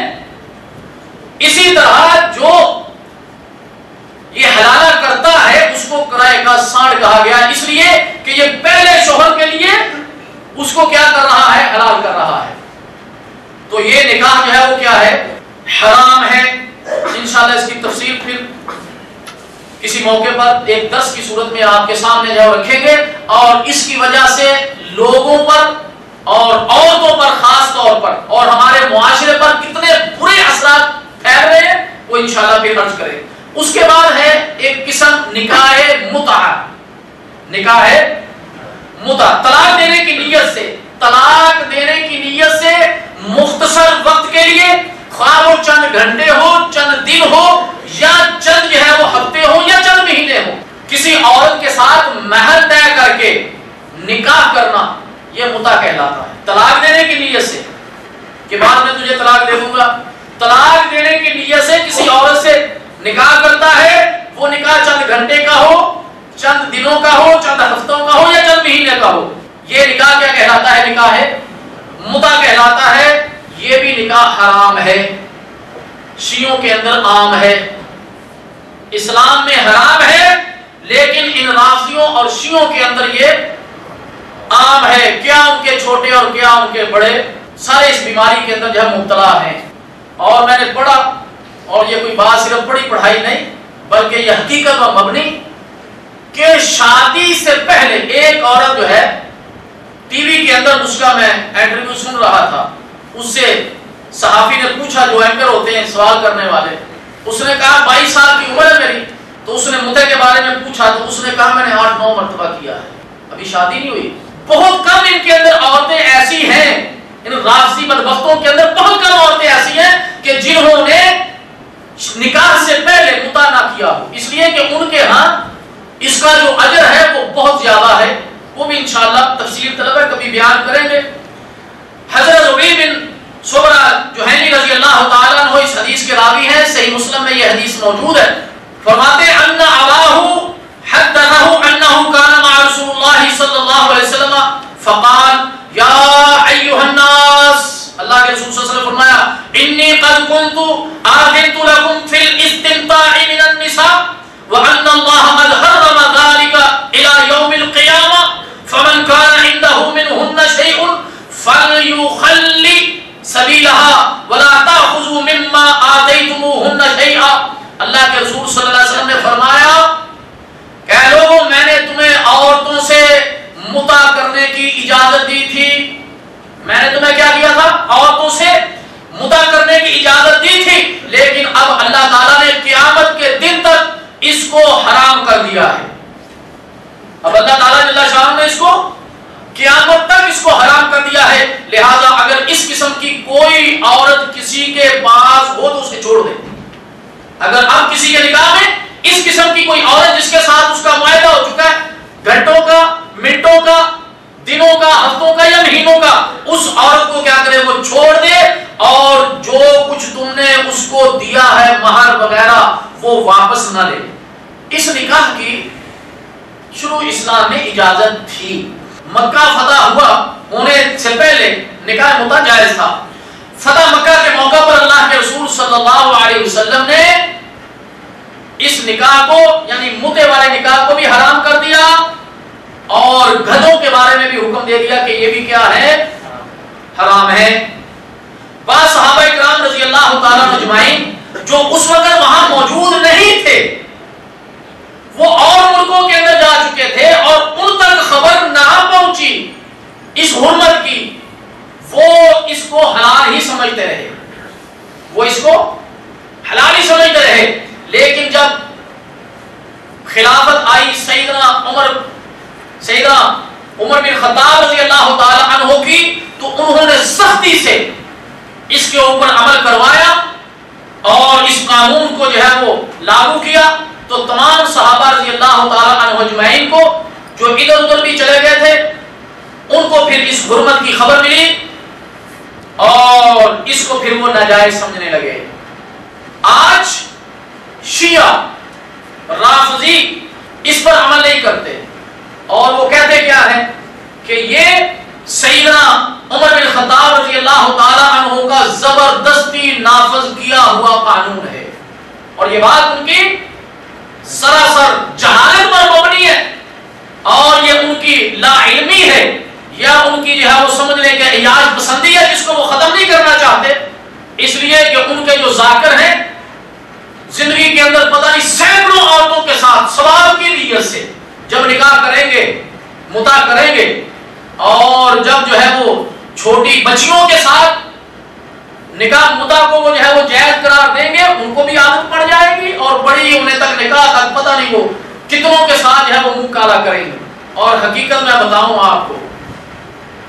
اسی طرح جو یہ حلالہ کرتا ہے اس کو کرائے کا سانڈ کہا گیا، اس لیے کہ یہ پہلے شوہر کے لیے اس کو کیا کر رہا ہے؟ حلال کر رہا ہے. تو یہ نکاح جو ہے وہ کیا ہے؟ حرام ہے. انشاءاللہ اس کی تفصیل پھر کسی موقع پر ایک درس کی صورت میں آپ کے سامنے جو رکھیں گے. اور اس کی وجہ سے لوگوں پر اور عورتوں پر خاص طور پر اور ہمارے معاشرے پر کتنے برے اثرات پھیل رہے ہیں وہ انشاءاللہ پھر عرض کریں. اس کے بعد ہے ایک قسم نکاح متعہ. نکاح متعہ طلاق دینے کی نیت سے، طلاق دینے کی نیت سے مختصر وقت کے لیے، خواہ وہ چند گھنٹے ہو، چند دن ہو، یا چند جو ہے وہ ہفتے ہو یا چند مہینے ہو، کسی عورت کے ساتھ مہر طے کر کے نکاح کرنا یہ متعہ کہلاتا ہے. طلاق دینے کی نیت سے کہ بعد میں تجھے طلاق دے دوں گا، طلاق دینے کی نیت سے کسی عورت سے نکاح کرتا ہے. وہ نکاح چند گھنٹے کا ہو، چند دنوں کا ہو، چند ہفتوں کا ہو یا چند مہینے کا ہو، یہ نکاح کیا کہلاتا ہے؟ نکاح متعہ کہلاتا ہے. یہ بھی نکاح حرام ہے، شیعوں کے اندر عام ہے. اسلام میں حرام ہے لیکن ان رافضیوں اور شیعوں کے اندر یہ عام ہے. کیا ان کے چھوٹے اور کیا ان کے بڑے، سارے اس بیماری کے اندر جو ہے مبتلا ہیں. اور میں نے پڑھا اور یہ کوئی بات صرف بڑی پڑھائی نہیں بلکہ یہ حقیقت و مبنی کہ شادی سے پہلے ایک عورت جو ہے ٹی وی کے اندر اس کا میں انٹرویو سن رہا تھا، اس سے صحافی نے پوچھا جو اینکر ہوتے ہیں سوال کرنے والے، اس نے کہا 22 سال کی عمر ہے میری، تو اس نے متے کے بارے میں پوچھا تو اس نے کہا میں نے 8-9 مرتبہ کیا ہے، ابھی شادی نہیں ہوئی۔ بہت کم ان کے اندر عورتیں ایسی ہیں، ان رافضی بدبختوں کے اندر بہت کم عورتیں ایسی ہیں کہ جنہوں نے نکاح سے پہلے مطع نہ کیا ہو، اس لیے کہ ان کے ہاں اس کا جو اجر ہے وہ بہت زیادہ ہے، وہ بھی انشاءاللہ تفصیل طلب ہے کبھی بیان کریں گے۔ حضرت زبیر بن صبرہ جوہینی رضی اللہ تعالیٰ عنہ اس حدیث کے راوی ہیں، صحیح مسلم میں یہ حدیث موجود ہے، فرماتے ہیں ان اباہ حدثه انه كان مع رسول الله صلی اللہ علیہ وسلم فقال یا ایها الناس، اللہ کے رسول صلی اللہ علیہ وسلم فرمایا انی قد كنت آذنت لكم في الاستمتاع من النساء وان الله قد حرم ذلك الى يوم القيامه فمن كان عنده منهن شيء فليخلي سبيلها ولا تأخذوا مما آتيتموهن شيئا۔ اللہ کے رسول صلی اللہ علیہ وسلم نے فرمایا کہ لوگوں میں نے تمہیں عورتوں سے مطع کرنے کی اجازت دی تھی، میں نے تمہیں کیا کیا تھا؟ عورتوں سے مطع کرنے کی اجازت دی تھی، لیکن اب اللہ تعالیٰ نے قیامت کے دن تک اس کو حرام کر دیا ہے۔ اب اللہ تعالیٰ جل شانہ نے اس کو قیامت تک اس کو حرام کر دیا ہے، لہذا اگر اس قسم کی کوئی عورت کسی کے پاس ہو تو اسے چھوڑ دے۔ اگر اب کسی کے نکاح میں اس قسم کی کوئی عورت جس کے ساتھ اس کا معاہدہ ہو چکا ہے، گھنٹوں کا، منٹوں کا، دنوں کا، ہفتوں کا یا مہینوں کا، اس عورت کو کیا کرے؟ وہ چھوڑ دے، اور جو کچھ تم نے اس کو دیا ہے مہر وغیرہ وہ واپس نہ لے۔ اس نکاح کی شروع اسلام میں اجازت تھی، مکہ فتح ہوا ہونے سے پہلے نکاح مطع جائز تھا۔ فتح مکہ کے موقع پر اللہ کے رسول صلی اللہ علیہ وسلم نے اس نکاح کو یعنی مطع والے نکاح کو بھی حرام کر دیا، اور گدھوں کے بارے میں بھی حکم دے دیا کہ یہ بھی کیا ہے؟ حرام ہے۔ بعض صحابہ کرام رضی اللہ تعالیٰ عنہ اجمعین جو اس وقت وہاں موجود نہیں تھے، وہ اور ملکوں کے اندر جا چکے تھے اور ان تک خبر نہ پہنچی اس حرمت کی، وہ اس کو حلال ہی سمجھتے رہے، وہ اس کو حلال ہی سمجھتے رہے، لیکن جب خلافت آئی سیدنا عمر بن خطاب رضی اللہ تعالی عنہ کی، تو انہوں نے سختی سے اس کے اوپر عمل کروایا اور اس قانون کو جو ہے وہ لاگو کیا، تو تمام صحابہ رضی اللہ تعالی عنہ اجمعین کو جو ادھر ادھر بھی چلے گئے تھے ان کو پھر اس حرمت کی خبر ملی اور اس کو پھر وہ ناجائز سمجھنے لگے۔ آج شیعہ رافضی اس پر عمل نہیں کرتے اور وہ کہتے کیا ہے کہ یہ سیدنا عمر بن خطاب رضی اللہ تعالی عنہ کا زبردستی نافذ کیا ہوا قانون ہے، اور یہ بات ان کی سراسر جہالت پر مبنی ہے، اور یہ ان کی لا علمی ہے یا ان کی جو ہے وہ سمجھنے کے عیاج پسندی ہے جس کو وہ ختم نہیں کرنا چاہتے، اس لیے کہ ان کے جو ذاکر ہیں زندگی کے اندر پتہ نہیں سینکڑوں عورتوں کے ساتھ ثواب کی نیت سے جب نکاح کریں گے، مطع کریں گے، اور جب جو ہے وہ چھوٹی بچیوں کے ساتھ نکاح مطع کو وہ جو ہے وہ جائز قرار دیں گے، ان کو بھی عادت پڑ جائے گی، اور بڑی ہونے تک نکاح تک پتہ نہیں وہ کتنوں کے ساتھ جو ہے وہ منہ کالا کریں گے۔ اور حقیقت میں بتاؤں آپ کو،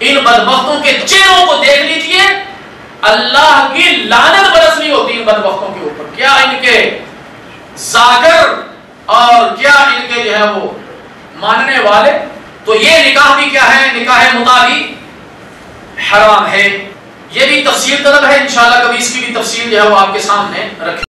ان بدبختوں کے چہروں کو دیکھ لیجئے، اللہ کی لعنت برس رہی ہوتی ان بدبختوں کے اوپر، کیا ان کے ذاکر اور کیا ان کے جو ہے وہ ماننے والے۔ تو یہ نکاح بھی کیا ہے؟ نکاح مطع بھی حرام ہے۔ یہ بھی تفصیل طلب ہے، انشاءاللہ کبھی اس کی بھی تفصیل جو ہے وہ آپ کے سامنے رکھیں۔